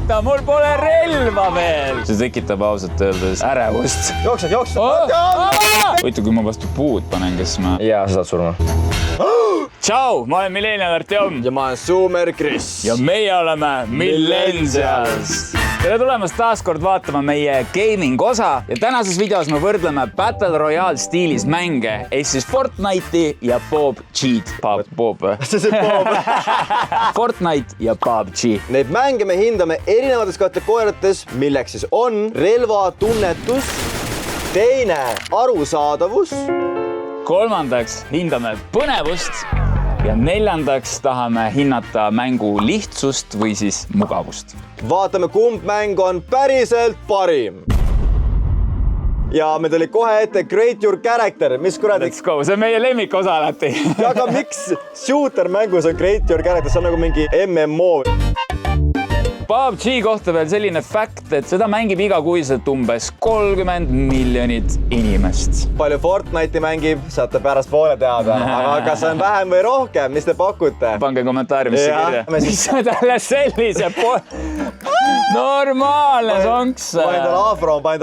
oota, mul pole relva veel. See tekitab ausalt öeldes ärevust. Jooksed. Võitu, kui ma vastu puud panen, kes ma... Jaa, sa saad surma. Tšau, ma olen Millennial Artjom. Ja ma olen Sumer Chris. Ja meie oleme Millennials. Tere tulemast taas kord vaatama meie gaming osa. Ja tänases videos me võrdleme Battle Royale stiilis mänge. Ehk siis Fortnite'i ja PUBG. Fortnite ja PUBG. Neid mänge me hindame erinevates kategooriates, milleks siis on relvatunnetus, teine arusaadavus, kolmandaks hindame põnevust ja neljandaks tahame hinnata mängu lihtsust või siis mugavust. Vaatame, kumb mäng on päriselt parim. Ja me tuli kohe ette Create Your Character, mis kuradi... Let's go, see on meie lemmikosa alati. Ja aga miks shooter mängus on Create Your Character, see on nagu mingi MMO. PUBG kohta veel selline fakt, et seda mängib igakuiselt umbes 30 miljonit inimest. Palju Fortnite'i mängib, saate pärast poole teada. Aga kas on vähem või rohkem, mis te pakute? Pange kommentaariumisse kirja. Mis on talle sellise normaalne sonks. Panin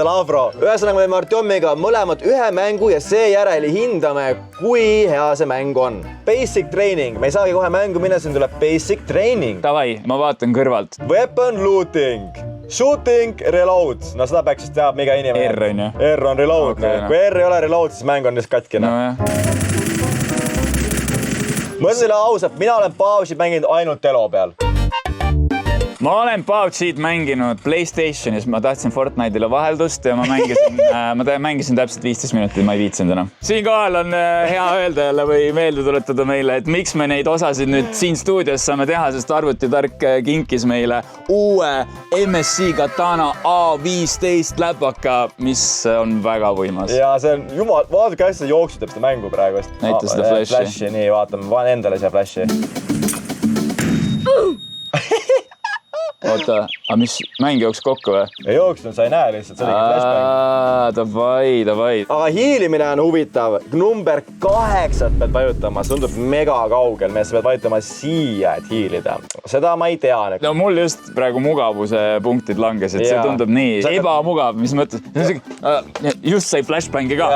tal afro. Ühesõnaga me oleme Artjomiga mõlemad ühe mängu ja seejärel hindame, kui hea see mäng on. Basic training. Me ei saagi kohe mängu minna, siin tuleb basic training. Davai, ma vaatan kõrvalt. Weapon looting. Shooting, reload. No seda peaks siis teab iga inimene. R on ju. R on reload. Okay, kui R ei ole reload, siis mäng on lihtsalt katkine. Ma ütlen teile ausalt, mina olen PUBG mänginud ainult telo peal. Ma olen PUBG-d mänginud PlayStationis, ma tahtsin Fortnite'ile vaheldust ja ma mängisin täpselt 15 minutit, ma ei viitsinud enam. Siin kohal on hea öelda jälle või meelde tuletada meile, et miks me neid osasid nüüd siin stuudios saame teha, sest arvutitark kinkis meile uue MSC Katana A15 läpaka, mis on väga võimas. Ja see on jumal, vaadake asja jooksutab seda mängu praegu. Näita seda flashi. Nii, vaatame, panen endale siia flashi. Oota, aga mis mäng jooks kokku või? Ei jooksnud, sa ei näe lihtsalt, see oli flashbang. Davai. Aga hiilimine on huvitav. Number 8 pead vajutama, see tundub mega kaugel, mees sa pead vajutama siia, et hiilida. Seda ma ei tea. No mul just praegu mugavuse punktid langesid, see tundub nii ebamugav, mis mõttes. Just sai flashbangi ka.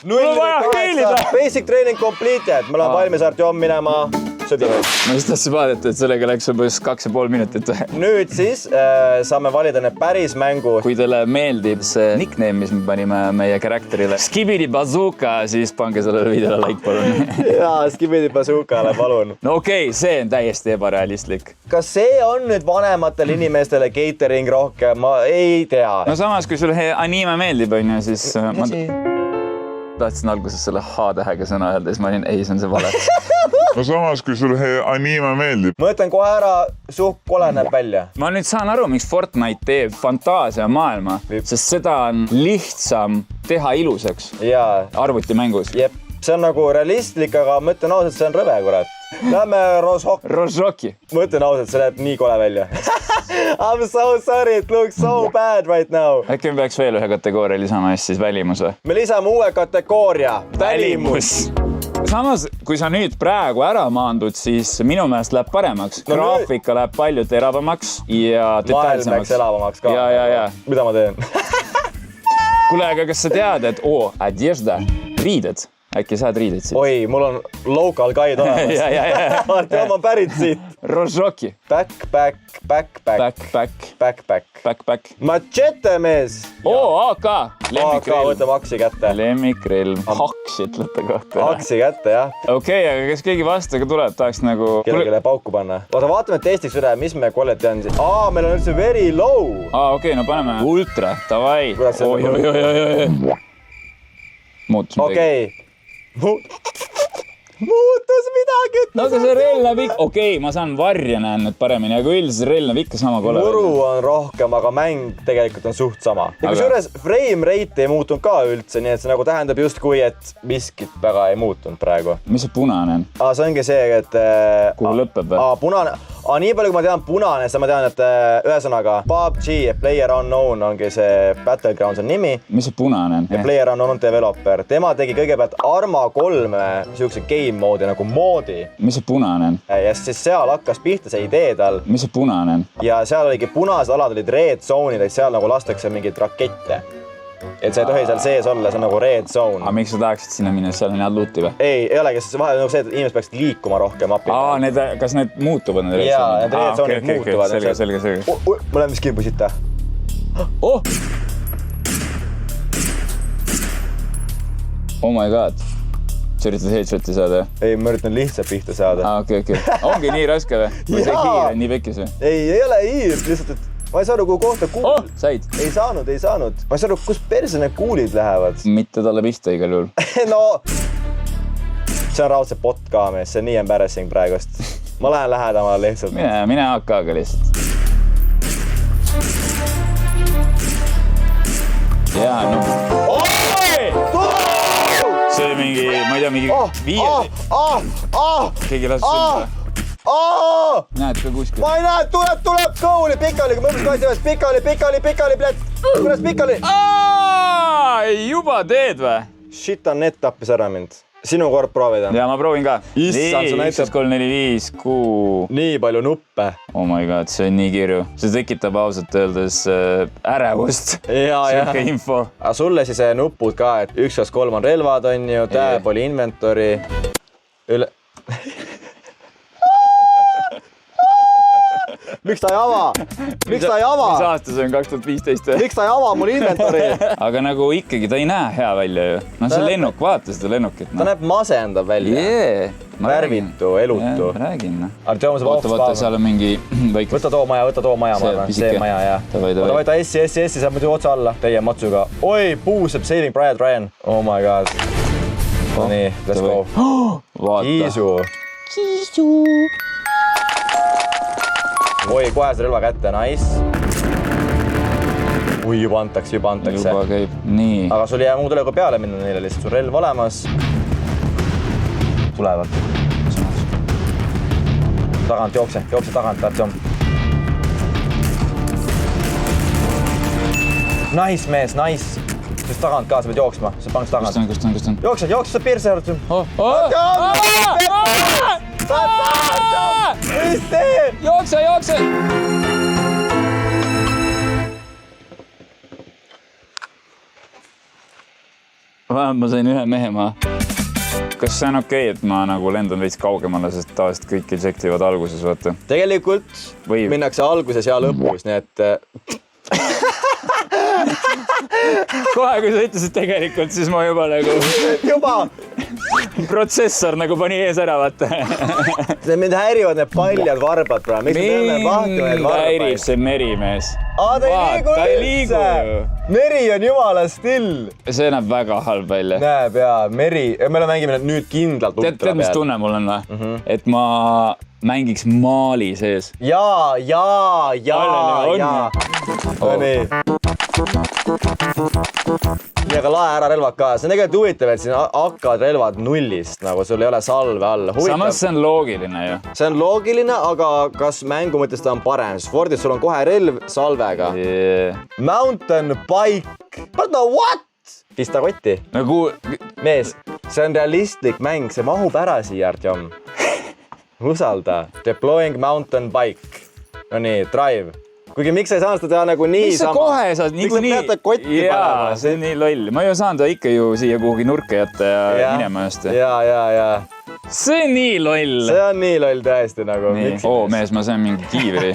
Mul on vaja hiilida. Basic training completed, me oleme valmis Artjom minema. Ma just tahtsin vaadata, et sellega läks umbes 2,5 minutit. Nüüd siis saame valida need päris mängu. Kui teile meeldib see nickname, mis me panime meie karakterile Skibidi Bazooka, siis pange sellele videole like, palun. Jaa, Skibidi Bazookale, palun. No okei, see on täiesti ebarealistlik. Kas see on nüüd vanematele inimestele catering rohkem? Ma ei tea. No samas, kui sulle anime meeldib, on ju, siis... Tahtsin alguses selle H-tähega sõna öelda, siis ma olin, ei, see on see vale. No samas, kui sulle anime meeldib. Ma ütlen kohe ära, suht kole näeb välja. Ma nüüd saan aru, miks Fortnite teeb fantaasia maailma, sest seda on lihtsam teha ilusaks arvutimängus. Jep, see on nagu realistlik, aga ma ütlen ausalt, see on rõve, kurat. Lähme Rozhokki. Ma ütlen ausalt, see läheb nii kole välja. I'm so sorry, it looks so bad right now. Äkki me peaks veel ühe kategooria lisama, siis välimus või? Me lisame uue kategooria. Välimus. Samas, kui sa nüüd praegu ära maandud, siis minu meelest läheb paremaks. Graafika läheb palju teravamaks ja detailsemaks. Maailm läks elavamaks ka. Ja. Mida ma teen? Kuule, aga kas sa tead, et Adjezda, riided? Äkki saad riided siit? Oi, mul on local guide olemas. Artjom on pärit siit. Rozhokki. Backpack. Machete, mees. AK. Lemmikrelv. Võtame aksi kätte. Lemmikrelv. Haks ütlete kohta. Aksi kätte, jah. Okei, aga kas keegi vastaga tuleb, tahaks nagu... Kellelegi pauku panna. Oota, vaatame testiks üle, mis me quality on siis. Meil on üldse very low. Okei, no paneme ultra. Davai. Muutus midagi. Muutus midagi. No aga see rell näeb ikka... Okei, ma saan varja näen nüüd paremini, aga üldiselt rell näeb ikka sama kole. Muru on rohkem, aga mäng tegelikult on suht sama. Ja kusjuures frame rate ei muutunud ka üldse, nii et see nagu tähendab just kui, et miskit väga ei muutunud praegu. Mis see punane on? See ongi see, et... Kuhu lõpeb? Punane... aga nii palju, kui ma tean punane, siis ma tean, et ühesõnaga PUBG PlayerUnknown ongi see Battlegrounds on nimi. Mis see punane on? Ja PlayerUnknown on developer. Tema tegi kõigepealt Arma 3 siukse game moodi nagu moodi. Mis see punane on? Ja siis seal hakkas pihta see idee tal. Mis see punane on? Ja seal oligi punased alad olid red zone'id, et seal nagu lastakse mingeid rakette. Et see ei tohi seal sees olla, see on nagu red zone. Aga miks sa tahaksid sinna minna, seal on head looti või? Ei olegi, sest vahel on see, et inimesed peaksid liikuma rohkem api. Kas need muutuvad? Jaa, need red zone'id muutuvad. Selge. Mul on vist kimbusita. Oh my god. Sa üritad headshoti saada? Ei, ma üritan lihtsalt pihta saada. Okei. Ongi nii raske või? Või see hiir on nii pekkis või? Ei ole hiir, lihtsalt, et ma ei saanud, kuhu kohta kuulid. Said? Ei saanud. Ma ei saanud, kus perse need kuulid lähevad. Mitte talle pista igal juhul. No, see on raudselt bot ka, mees. See on nii embarrassing praegust. Ma lähen lähedamale lihtsalt. Mine AK-ga lihtsalt. Jaa, no. See oli mingi, ma ei tea, mingi viieli. Keegi lasus sõnda. Näed ka kuskil. Ma ei näe, tuleb kooli pikali, kui mõtles kaitse ühes pikali, plets. Kuidas pikali? Juba teed või? Shit on net tappis ära mind. Sinu kord proovida. Ja ma proovin ka. Issand, su näitab 1, 3, 4, 5, 6. nii palju nuppe. Oh my god, see on nii kirju. See tekitab ausalt öeldes ärevust. Siuke info. Aga sulle siis nupud ka, et 1, 2, 3 on relvad, on ju, tab oli inventory. Miks ta ei ava? Mis aasta see on 2015? Miks ta ei ava mul inventory? Aga nagu ikkagi ta ei näe hea välja ju. No see lennuk, vaata seda lennukit. Ta näeb masendab välja. Värvitu, elutu. Räägin. Oota, seal on mingi väike... Võta too maja, ma arvan. See maja, jah. Võta S, saab muidu otsa alla. Teie matsuga. Oi, puuseb Saving Private Ryan. Oh my god. Nii, let's go. Kiisu. Oi, kohe see relva kätte, nice. Ui, juba antakse. Juba käib, nii. Aga sul ei jää muud üle kui peale minna neile, lihtsalt sul relv olemas. Tulevad. Tagant jookse tagant, Artjom. Nice, mees, nice. Sest tagant ka, sa pead jooksma, sa paneks tagant. Kust on? Jookse, sa pirse, Artjom. Mis teed? Jookse! Ma sain ühe mehe maha. Kas see on okei, et ma nagu lendan veits kaugemale, sest tavaliselt kõik ejectivad alguses, vaata? Tegelikult minnakse alguses ja lõpus, nii et... Kohe, kui sa ütlesid tegelikult, siis ma juba nagu... Protsessor nagu pani ees ära, vaata. Mind häirivad need paljad varbad, bro. Miks me peame vahtima need varbaid? Häirib see merimees. Ta ei liigu üldse. Meri on jumala still. See näeb väga halb välja. Näeb jaa, meri. Me mängime nüüd kindlalt ultra peal. Tead, mis tunne mul on või? Et ma mängiks maali sees. Jaa. Aga lae ära relvad ka. See on tegelikult huvitav, et siin hakkavad relvad nullist, nagu sul ei ole salve all. Samas see on loogiline ju. See on loogiline, aga kas mängu mõttes ta on parem? Fordis sul on kohe relv salvega. Mountain bike. But no what? Pista kotti. Mees, see on realistlik mäng, see mahub ära siia, Artjom. Usalda. Deploying mountain bike. No nii, drive. Kuigi miks sa ei saanud seda teha nagu nii sama? Miks sa kohe saad nii? Miks sa peate kotti panema? See on nii loll. Ma ju saan ta ikka ju siia kuhugi nurka jätta ja minema just. Jaa. See on nii loll. See on nii loll tõesti nagu. Mees, ma sain mingi kiivri.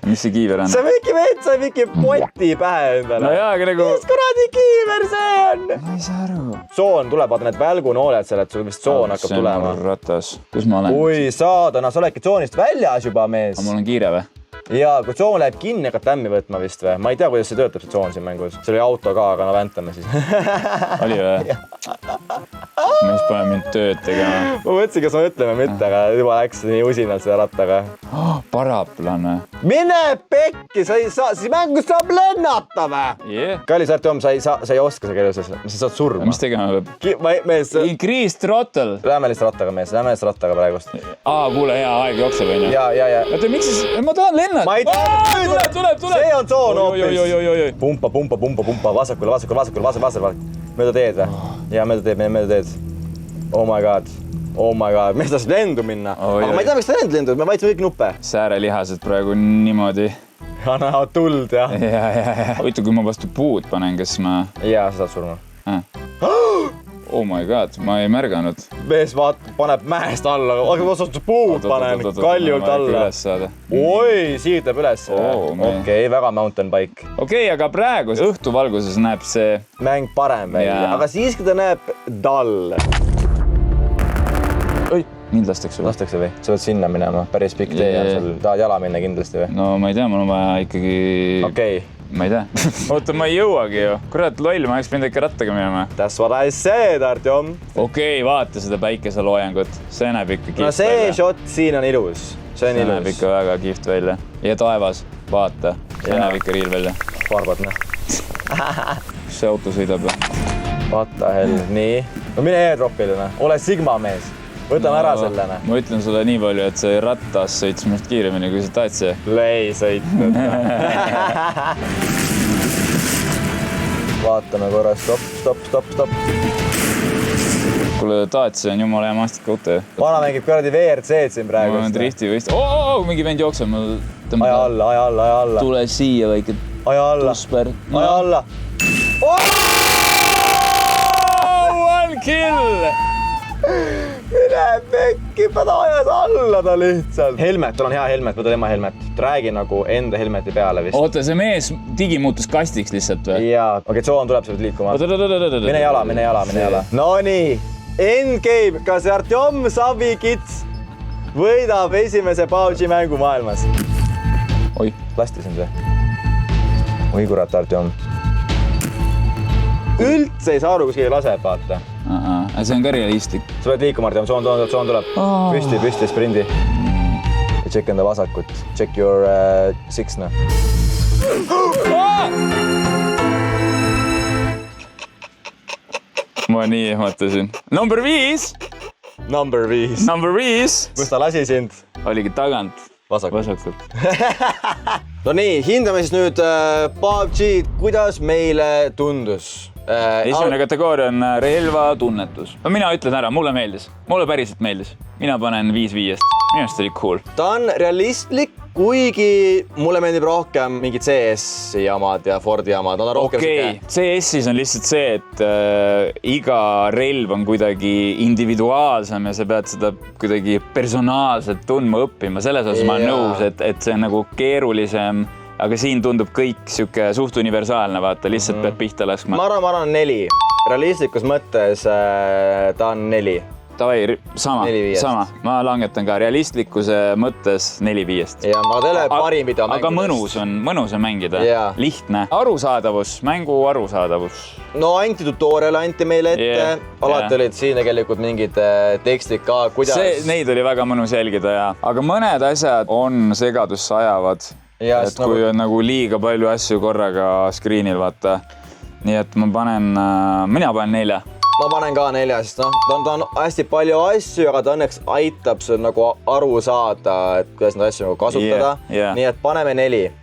Mis see kiiver on? Sa mingi vend sai mingi poti pähe endale. No jaa, aga nagu... Mis kuradi kiiver see on? Ma ei saa aru. Soon tuleb, vaata need välgunooled seal, et sul vist soon hakkab tulema. See on ratas. Kus ma olen? Ui, saadana, sa oledki tsoonist väljas juba, mees. Aga mul on kiire või? Jaa, kui tsoon läheb kinni, hakkab tämmi võtma vist või? Ma ei tea, kuidas see töötab see tsoon siin mängus. See oli auto ka, aga no väntame siis. Oli või? Mis pane mind tööd tegema. Ma mõtlesin, kas me ütleme mitte, aga juba läks nii usinalt selle rattaga. Paraplane. Mine pekki, sa ei saa, siis mängus saab lennata või? Yeah. Kallis Artjom, sa ei oska seda keeles, sa saad surma. Mis tegema peab? Mees, Increased throttle. lähme lihtsalt rattaga, mees, lähme lihtsalt rattaga praegust. Kuule, hea aeg jookseb, on ju. Ja. Oota, miks siis? Ma tahan lennata. Ma ei tea. Tuleb. See on tsoon hoopis. Pumpa, vasakule. Mööda teed või? Ja mööda teed. Oh my god. Mees taas lendu minna. Aga ma ei tea, miks ta lendu. Me vajitsime kõik nuppe. Säärelihased praegu niimoodi. Ja näha tuld, jah. Ja. Huvitav, kui ma vastu puud panen, kas ma... Ja, sa saad surma. Oh my god, ma ei märganud. Mees paneb mäest alla, aga vastu puud panen kaljult alla. Oi, siirdab üles. Okei, väga mountain bike. Okei, aga praegu õhtuvalguses näeb see... Mäng parem välja, aga siiski ta näeb dall. Oi, mind lastakse või? Lastakse või? Sa pead sinna minema, päris pikk tee on sul. Tahad jala minna kindlasti või? No ma ei tea, mul on vaja ikkagi... Okei. Ma ei tea. Oota, ma ei jõuagi ju. Kurat, loll, ma oleks pidanud ikka rattaga minema. That's what I said, Artjom. Okei, vaata seda päikeseloojangut. See näeb ikka kihvt välja. No see shot siin on ilus. See on ilus. See näeb ikka väga kihvt välja. Ja taevas, vaata. See näeb ikka riil välja. Farbad, noh. See auto sõidab või? What the hell, nii. No mine airdropile, ole Sigma mees. Võtame ära sellene. Ma ütlen sulle nii palju, et see rattas sõits minust kiiremini, kui see taatsi. Lei sõitnud. Vaatame korra, stopp. Kuule, taatsi on jumala hea maastik auto. Vana mängib kuradi VRC-d siin praegu. Ma olen drifti võist. Mingi vend jookseb. Aja alla. Tule siia väike. Aja alla. Tusper. Aja alla. One kill! Mine pekki, pead ajas alla ta lihtsalt. Helmet, sul on hea helmet, võta tema helmet. Räägi nagu enda helmeti peale vist. Oota, see mees digi muutus kastiks lihtsalt või? Jaa, okei, tsoon tuleb, sa pead liikuma. Mine jala. Nonii, endgame, kas Artjom Savikits võidab esimese PUBG mängu maailmas? Oi. Lasti sind või? Oi kurat, Artjom. Üldse ei saa aru, kus keegi laseb, vaata. See on ka realistlik. Sa pead liikuma, Artjom, tsoon tuleb. Püsti, sprindi. Ja check enda vasakut. Check your six, noh. Ma nii ehmatasin. Number 5! Number 5. Kus ta lasi sind? Oligi tagant. Vasakult. No nii, hindame siis nüüd PUBG, kuidas meile tundus? Esimene kategooria on relvatunnetus. Mina ütlen ära, mulle meeldis. Mulle päriselt meeldis. Mina panen 5-5-st. Minu arust oli cool. Ta on realistlik, kuigi mulle meeldib rohkem mingid CS-i jamad ja Fordi jamad. Okei, CS-is on lihtsalt see, et iga relv on kuidagi individuaalsem ja sa pead seda kuidagi personaalselt tundma õppima. Selles osas ma olen nõus, et see on nagu keerulisem. Aga siin tundub kõik siuke suht universaalne, vaata, lihtsalt pead pihta laskma. Ma arvan 4. Realistlikus mõttes ta on 4. Tavai, sama. Ma langetan ka realistlikkuse mõttes 4-5-st. Ja, aga teile parim video mängida. Aga mõnus on mängida. Lihtne. Mängu arusaadavus. No anti tutorial anti meile ette. Alati olid siin tegelikult mingid tekstid ka, kuidas... Neid oli väga mõnus jälgida, aga mõned asjad on segadusse ajavad. Et kui on nagu liiga palju asju korraga screenil, vaata. Nii et mina panen 4. Ma panen ka 4, sest ta on hästi palju asju, aga ta õnneks aitab sul nagu aru saada, et kuidas neid asju kasutada. Nii et paneme 4.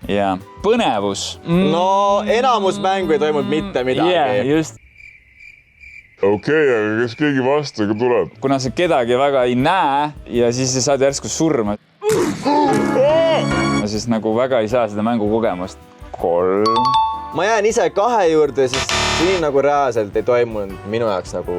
Põnevus. No enamus mängu ei toimunud mitte midagi. Just. Okei, aga kas keegi vastaga tuleb? Kuna sa kedagi väga ei näe ja siis saad järsku surma. Ma siis nagu väga ei saa seda mängu kogemust. 3. Ma jään ise 2 juurde, siis siin nagu reaalselt ei toimunud minu jaoks nagu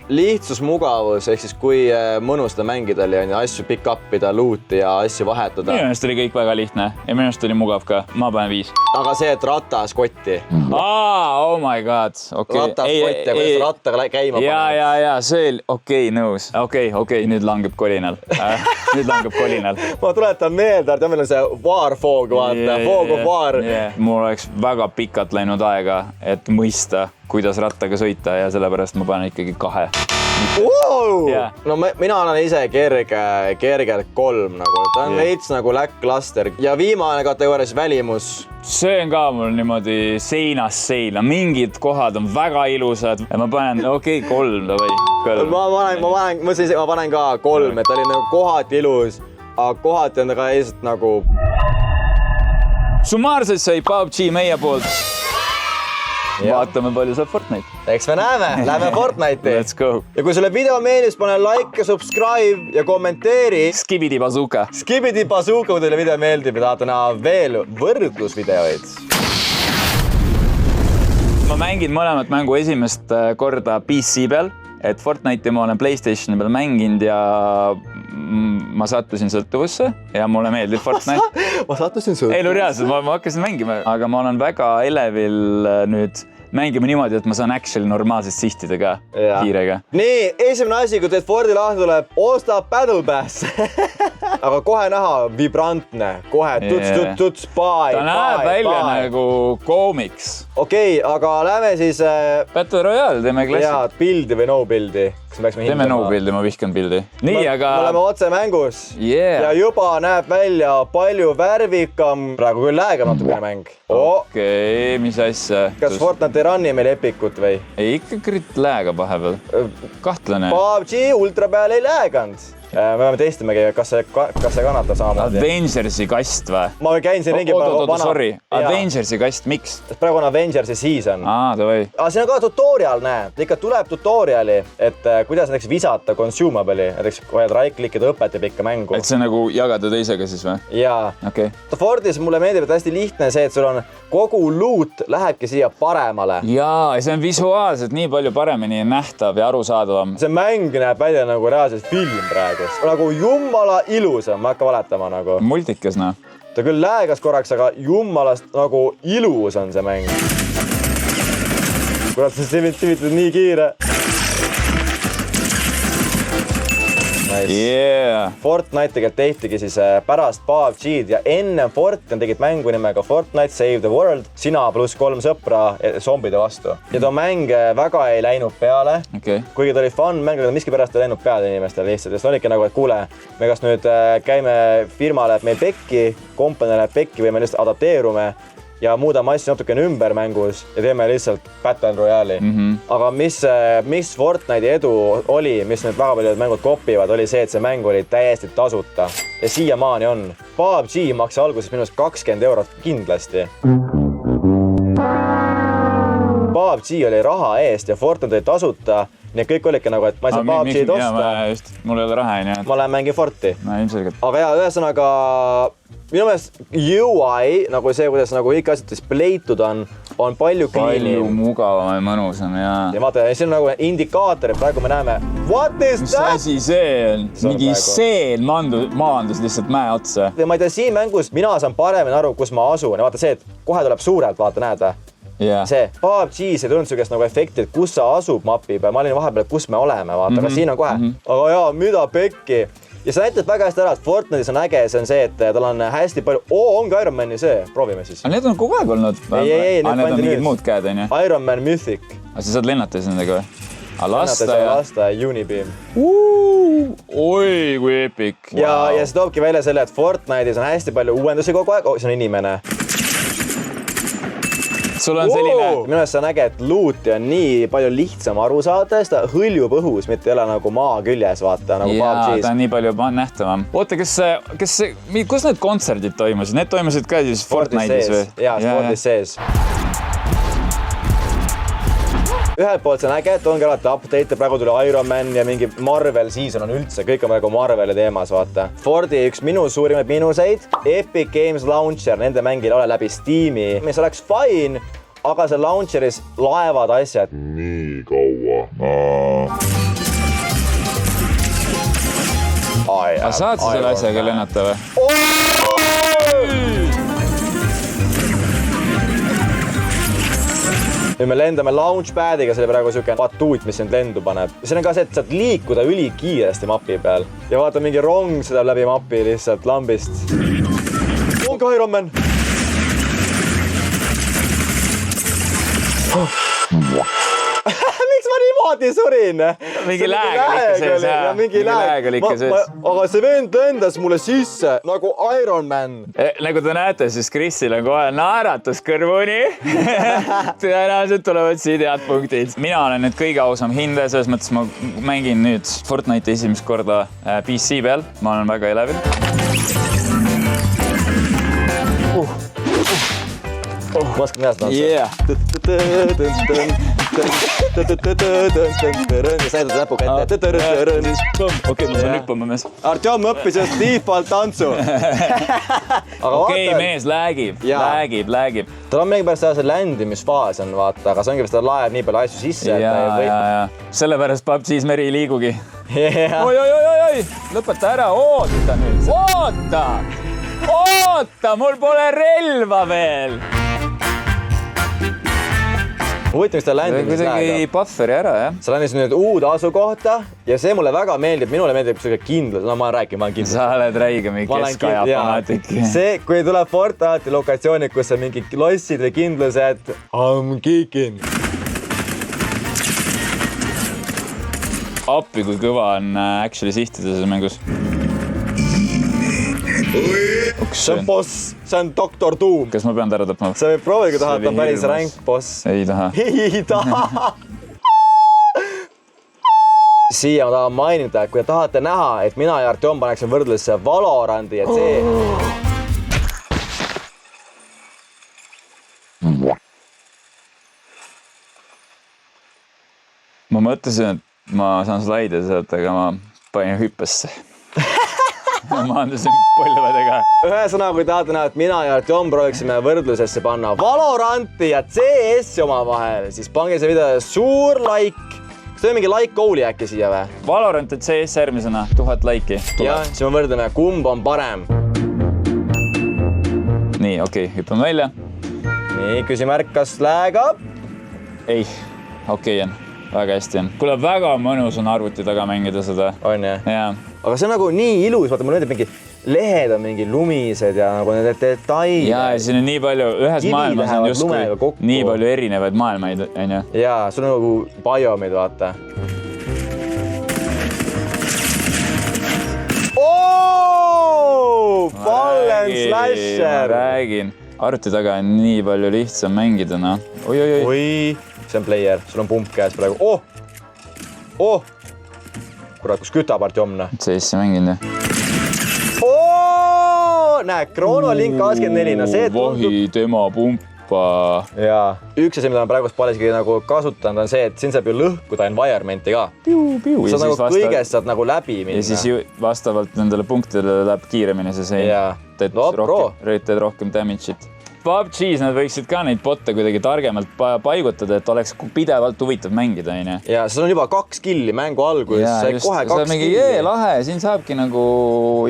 lihtsus, mugavus, ehk siis kui mõnus seda mängida oli, on asju pick up'ida, loot'i ja asju vahetada. Minu arust oli kõik väga lihtne ja minu arust oli mugav ka. Ma panen 5. Aga see, et ratas kotti. Oh my god. Ratas kotti ja kuidas rattaga käima paned. Ja, see oli nõus. Okei, nüüd langeb kolinal. Ma tuletan meelde, et meil on see Warfog, vaata. Fog of War. Mul oleks väga pikalt läinud aega, et mõista, kuidas rattaga sõita ja sellepärast ma panen ikkagi 2. Yeah. No mina olen ise kergelt 3 nagu, ta on veits nagu lackluster ja viimane kategooria siis välimus. See on ka mul niimoodi seinast seina, mingid kohad on väga ilusad ja ma panen 3 davai. Ma panen ka 3, et ta oli nagu kohati ilus, aga kohati on ta ka lihtsalt nagu. Summaarselt sai PUBG meie poolt. Vaatame palju saab Fortnite. Eks me näeme, lähme Fortnite'i. Let's go. Ja kui sulle video meeldis, pane like ja subscribe ja kommenteeri. Skibidi bazooka. Skibidi bazooka, kui teile video meeldib ja tahate näha veel võrdlusvideoid. Ma mängin mõlemat mängu esimest korda PC peal, et Fortnite'i ma olen PlayStationi peal mänginud ja ma sattusin sõltuvusse ja mulle meeldib Fortnite. Ma sattusin sõltuvusse? Ei, no reaalselt, ma hakkasin mängima, aga ma olen väga elevil nüüd mängima niimoodi, et ma saan actually normaalsest sihtida ka kiirega. Nii, esimene asi, kui teed Fordi lahti tuleb, osta Battle Pass. Aga kohe näha vibrantne, kohe tuts, bye. Ta näeb välja nagu koomiks. Okei, aga lähme siis... Battle Royale, teeme klassi. Jaa, pildi või no pildi. Teeme no pildi, ma vihkan pildi. Nii, aga... Me oleme otse mängus. Ja juba näeb välja palju värvikam. Praegu küll lähegab natukene mäng. Okei, mis asja? Kas Fortnite ei ranni meil epikut või? Ei, ikka kürit lähegab vahepeal. Kahtlane. PUBG ultra peal ei läheganud. Me peame testimegi, kas see kannatab samamoodi. Avengersi kast või? Ma käin siin ringi sorry. Avengersi kast, miks? Praegu on Avengersi season. Davai. Aga siin on ka tutorial, näe. Ikka tuleb tutoriali, et kuidas näiteks visata consumable'i. Näiteks hoiad right-clickida õpetab ikka mängu. Et see nagu jagada teisega siis või? Jaa. Okay. Fordis mulle meeldib, et hästi lihtne see, et sul on kogu loot lähebki siia paremale. Jaa, see on visuaalselt nii palju paremini nähtav ja arusaadavam. See mäng näeb välja nagu reaalselt film praegu. Nagu jummala ilusam, ma hakka valetama nagu. Multikas, noh. Ta küll läägas korraks, aga jummalast nagu ilus on see mäng. Kurat, see tivitud nii kiire. Nice. Yeah. Fortnite'iga tehtigi siis pärast PUBG-d ja enne Fortnite tegid mängu nimega Fortnite Save the World. Sina pluss 3 sõpra zombide vastu. Ja too mäng väga ei läinud peale. Okay. Kuigi ta oli fun mäng, aga miski pärast ei läinud peale inimestele lihtsalt. Sest on ikka nagu, et kuule, me kas nüüd käime firma läheb meil pekki, kompania läheb pekki või me lihtsalt adapteerume ja muudame asju natukene ümber mängus ja teeme lihtsalt Battle Royale'i. Aga mis Fortnite'i edu oli, mis nüüd väga paljud mängud kopivad, oli see, et see mäng oli täiesti tasuta. Ja siiamaani on. PUBG maksis alguses minust 20 € kindlasti. PUBG oli raha eest ja Fortnite oli tasuta. Nii kõik olidki nagu, et ma ei saa PUBG-d osta. Mul ei ole raha, nii. Ma lähen mängin Forti. Ilmselgelt. Aga jaa, ühesõnaga minu meelest UI, nagu see, kuidas nagu kõik asjad displaytud on palju cleanim. Palju mugavam ja mõnusam, jaa. Ja vaata, siin on nagu indikaatorid, praegu me näeme. What is that? Mis asi see on? Mingi seen maandus lihtsalt mäe otsa. Ja ma ei tea, siin mängus mina saan paremini aru, kus ma asun. Ja vaata see, et kohe tuleb suurelt, vaata, näed. Yeah. See PUBG, see tulnud sugust nagu efekti, et kus sa asub mapi peal. Ma olin vahepeal, kus me oleme, vaata, aga siin on kohe. Aga jaa, mida pekki? Ja see näitab väga hästi ära, et Fortnite'is on äge, see on see, et tal on hästi palju... ongi Iron Mani see, proovime siis. Aga need on kogu aeg olnud? Ei, need on mingid muud käed, on ju? Iron Man Mythic. Aga sa saad lennata siis nendega või? Lasta ja Unibeam. Oi, kui epic. Ja see toobki välja selle, et Fortnite'is on hästi palju uuendusi kogu aeg. See on inimene. Sul on selline... Minu meelest see on äge, et looti on nii palju lihtsam aru saada, sest ta hõljub õhus, mitte ei ole nagu maa küljes, vaata, nagu PUBG-s. Jaa, ta on nii palju nähtavam. Oota, kus need kontserdid toimusid? Need toimusid ka siis Fortnite'is või? Jaa, Fortnite'is sees. Ühelt poolt see on äge, et ongi alati update, praegu tuli Iron Man ja mingi Marvel season on üldse, kõik on praegu Marveli teemas, vaata. Fordi üks minu suurimaid miinuseid, Epic Games Launcher, nende mängil ole läbi Steam'i, mis oleks fine, aga see launcheris laevad asjad. Nii kaua. Aga saad sa selle asjaga lennata või? Nüüd me lendame launchpadiga, see oli praegu siuke batuut, mis sind lendu paneb. See on ka see, et saad liikuda ülikiiresti mapi peal. Ja vaata, mingi rong sõidab läbi mapi lihtsalt lambist. Ongi Iron Man! Miks ma niimoodi surin? Mingi lääg oli ikka sees, jaa. Mingi lääg oli ikka sees. Aga see vend lendas mulle sisse nagu Iron Man. Nagu te näete, siis Krisil on kohe naeratus kõrvuni. Tõenäoliselt tulevad siit head punktid. Mina olen nüüd kõige ausam hinde, selles mõttes ma mängin nüüd Fortnite'i esimest korda PC peal. Ma olen väga elevil. Ma oskan näha seda. Yeah. Sa näidad näpuga ette. Okei, ma saan hüppama mees. Artjom õppis just default tantsu. Okei, mees läägib. Tal on mingi pärast see ländimisfaas on, vaata, aga see ongi vist, ta laeb nii palju asju sisse, et ta ei või... Sellepärast PUBG's meri ei liigugi. Oi, lõpeta ära, oota nüüd. Oota, mul pole relva veel. Huvitav, mis ta ländimis läheb. Kuidagi bufferi ära, jah. Sa ländis nüüd uude asukohta ja see mulle väga meeldib. Minule meeldib see kindlus. No ma räägin, ma olen kindlus. Sa oled räige mingi keskaja fanaatik. See, kui tuleb Fortnite'i lokatsioonid, kus on mingi lossid või kindlused, I'm kicking. Appi, kui kõva on actually sihtida selles mängus. See on boss, see on Dr. Doom. Kas ma pean ta ära tapma? Sa võib proovida, kui tahad, ta on päris rank boss. Ei taha. Siia ma tahan mainida, et kui te tahate näha, et mina ja Artjom paneksin võrdlusse Valorandi ja see... Ma mõtlesin, et ma saan slaide sealt, aga ma panin hüppesse. Ma andasin põlvedega. Ühesõnaga, kui tahate näha, et mina ja Artjom prooviksime võrdlusesse panna Valoranti ja CS-i oma vahel, siis pange see video suur like. Kas teeme mingi like goal'i äkki siia või? Valorant ja CS järgmisena, 1000 like'i. Ja, siis me võrdleme, kumb on parem. Nii, okei, hüppame välja. Nii, küsimärk, kas läägab? Ei, okei on. Väga hästi on. Kuule, väga mõnus on arvuti taga mängida seda. On jah? Jaa. Aga see on nagu nii ilus, vaata, mulle meeldib mingi lehed on mingi lumised ja nagu need detailid. Jaa, ja siin on nii palju, ühes maailmas on justkui nii palju erinevaid maailmaid, on ju? Jaa, sul on nagu biomid, vaata. Fallen Slasher! Räägin. Arvuti taga on nii palju lihtsam mängida, noh. Oi, see on player, sul on pump käes praegu. Kurat, kus kütab Artjomna. CS-i mängin, jah. Näe, Chronolink 24, no see tundub... Vahi, tema pumpa. Jaa, üks asi, mida ma praegu paljuski nagu kasutanud, on see, et siin saab ju lõhkuda environmenti ka. Sa nagu kõigest saad nagu läbi minna. Ja siis vastavalt nendele punktidele läheb kiiremini see sein. Teed rohkem damage'it. PUBG's nad võiksid ka neid botte kuidagi targemalt paigutada, et oleks pidevalt huvitav mängida, on ju. Ja see on juba 2 killi mängu algus, sai kohe 2 killi. Jee, lahe, siin saabki nagu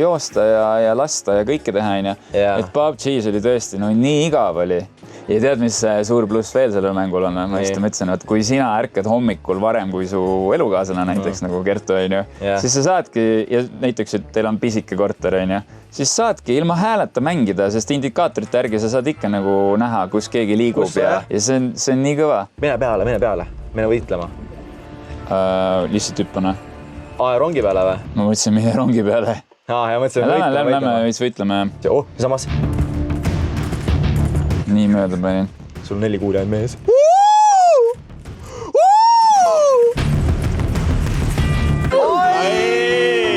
joosta ja lasta ja kõike teha, on ju. Et PUBG's oli tõesti, no nii igav oli. Ja tead, mis suur pluss veel sellel mängul on? Ma just mõtlesin, et kui sina ärkad hommikul varem kui su elukaaslane näiteks nagu Kertu, on ju, siis sa saadki, ja näiteks, et teil on pisike korter, on ju, siis saadki ilma hääleta mängida, sest indikaatorite järgi sa saad ikka nagu näha, kus keegi liigub ja see on nii kõva. Mine peale, mine võitlema. Lihtsalt hüppana. Rongi peale või? Ma mõtlesin, mine rongi peale. Ja mõtlesin, võitlema. Lähme, võitleme. Samas. Nii mööda panin. Sul 4 kuuli on mees.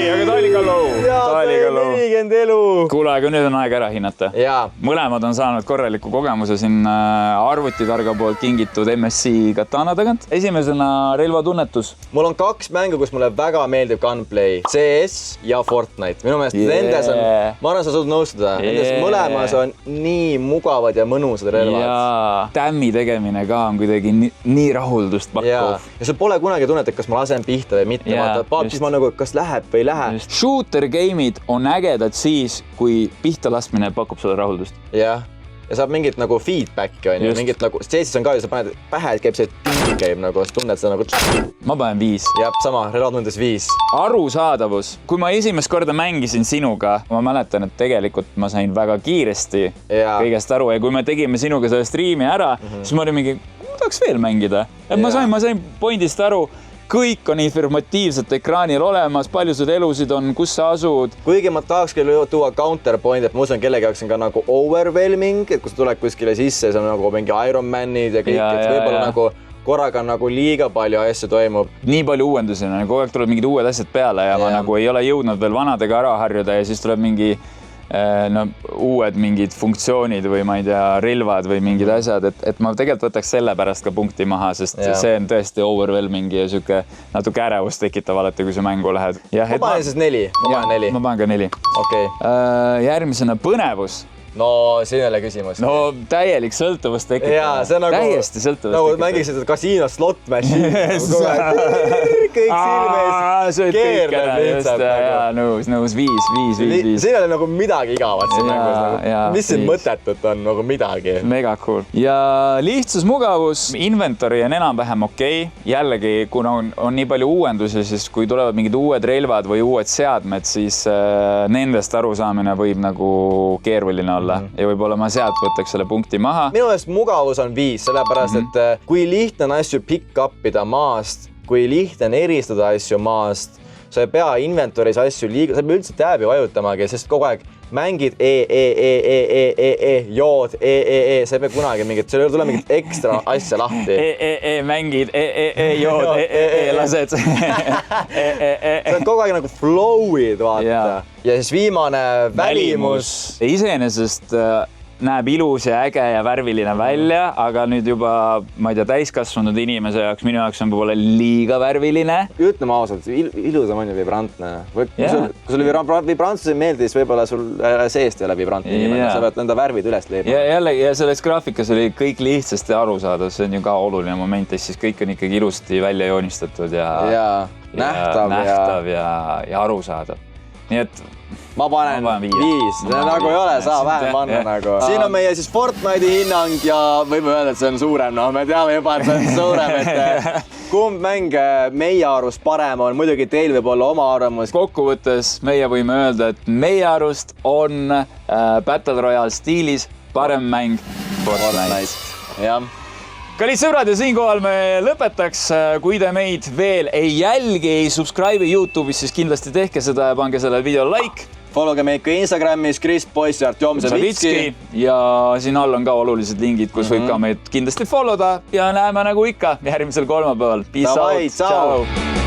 Aga ta oli ka low. Elu. Kuule, aga nüüd on aeg ära hinnata. Mõlemad on saanud korraliku kogemuse siin arvutitarga poolt kingitud MSC Katana tagant. Esimesena relvatunnetus. Mul on 2 mängu, kus mulle väga meeldib gunplay. CS ja Fortnite. Minu meelest nendes on, ma arvan, sa saad nõustuda. Nendes mõlemas on nii mugavad ja mõnusad relvad. Jaa, tämmi tegemine ka on kuidagi nii rahuldust pakkuv. Ja sul pole kunagi tunnet, et kas ma lasen pihta või mitte. PUBG's ma nagu, kas läheb või ei lähe. Shooter game'id on ägedad siis, kui pihta laskmine pakub sulle rahuldust. Jah. Ja saab mingit nagu feedbacki on ju, mingit nagu, CS-is on ka ju, sa paned pähe, et käib see käib nagu, sa tunned seda nagu... Ma panen 5. Jah, sama, relvatundes 5. Arusaadavus. Kui ma esimest korda mängisin sinuga, ma mäletan, et tegelikult ma sain väga kiiresti kõigest aru ja kui me tegime sinuga selle striimi ära, siis ma olin mingi... tahaks veel mängida. Ma sain pointist aru, kõik on informatiivselt ekraanil olemas, palju sul elusid on, kus sa asud. Kuigi ma tahaks küll tuua counterpoint, et ma usun, kellegi jaoks on ka nagu overwhelming, et kui sa tuled kuskile sisse, see on nagu mingi Iron Manid ja kõik, et võib-olla nagu korraga nagu liiga palju asju toimub. Nii palju uuendusi, kogu aeg tuleb mingid uued asjad peale ja ma nagu ei ole jõudnud veel vanadega ära harjuda ja siis tuleb mingi uued mingid funktsioonid või ma ei tea, relvad või mingid asjad, et ma tegelikult võtaks selle pärast ka punkti maha, sest see on tõesti overwhelming ja siuke natuke ärevust tekitav alati, kui sa mängu lähed. Ma panen siis 4. Ma panen ka 4. Okay. Järgmisena põnevus. No siin ei ole küsimus. No täielik sõltuvus tekitav. Jaa, see on nagu, täiesti sõltuvus nagu mängiksid kasiino slot machine. kõik silmes keerleb lihtsalt. Nõus, 5. Siin oli nagu midagi igavat siin mängus. Mis siin mõttetut on nagu midagi? Mega cool. Ja lihtsus, mugavus, inventory on enam-vähem okei. Jällegi, kuna on nii palju uuendusi, siis kui tulevad mingid uued relvad või uued seadmed, siis nendest arusaamine võib nagu keeruline olla. Ja võib-olla ma sealt võtaks selle punkti maha. Minu eest mugavus on 5, sellepärast, et kui lihtne on asju pick upida maast, kui lihtne on eristada asju maast, sa ei pea inventoris asju liiga, sa ei pea üldse tääbi vajutamagi, sest kogu aeg mängid jood, sa ei pea kunagi mingit, sul ei tule mingit ekstra asja lahti. Mängid, jood, lased. Sa on kogu aeg nagu flow'id, vaata. Ja siis viimane välimus. Iseenesest näeb ilus ja äge ja värviline välja, aga nüüd juba, ma ei tea, täiskasvanud inimese jaoks, minu jaoks on võib-olla liiga värviline. Ütleme ausalt, ilusam on ju vibrantne. Kui sul vibrantsus ei meeldi, siis võib-olla sul seest ei ole vibrantne inimene, sa pead enda värvid üles leidma. Ja selles graafikas oli kõik lihtsasti aru saada, see on ju ka oluline moment, siis kõik on ikkagi ilusti välja joonistatud ja nähtav ja aru saada. Nii et ma panen 5. Nagu ei ole, saa vähem panna nagu. Siin on meie siis Fortnite'i hinnang ja võime öelda, et see on suurem. No me teame juba, et see on suurem, et kumb mäng meie arust parem on. Muidugi teil võib olla oma arvamus. Kokkuvõttes meie võime öelda, et meie arust on Battle Royale stiilis parem mäng Fortnite. Jah. Kallid sõbrad ja siinkohal me lõpetaks. Kui te meid veel ei jälgi, ei subscribe YouTube'is, siis kindlasti tehke seda ja pange sellele videole like. Followge meid ka Instagramis, Kris Poiss ja Artjom Savitski. Ja siin all on ka olulised lingid, kus võib ka meid kindlasti followda ja näeme nagu ikka järgmisel kolmapäeval. Peace out. Ciao.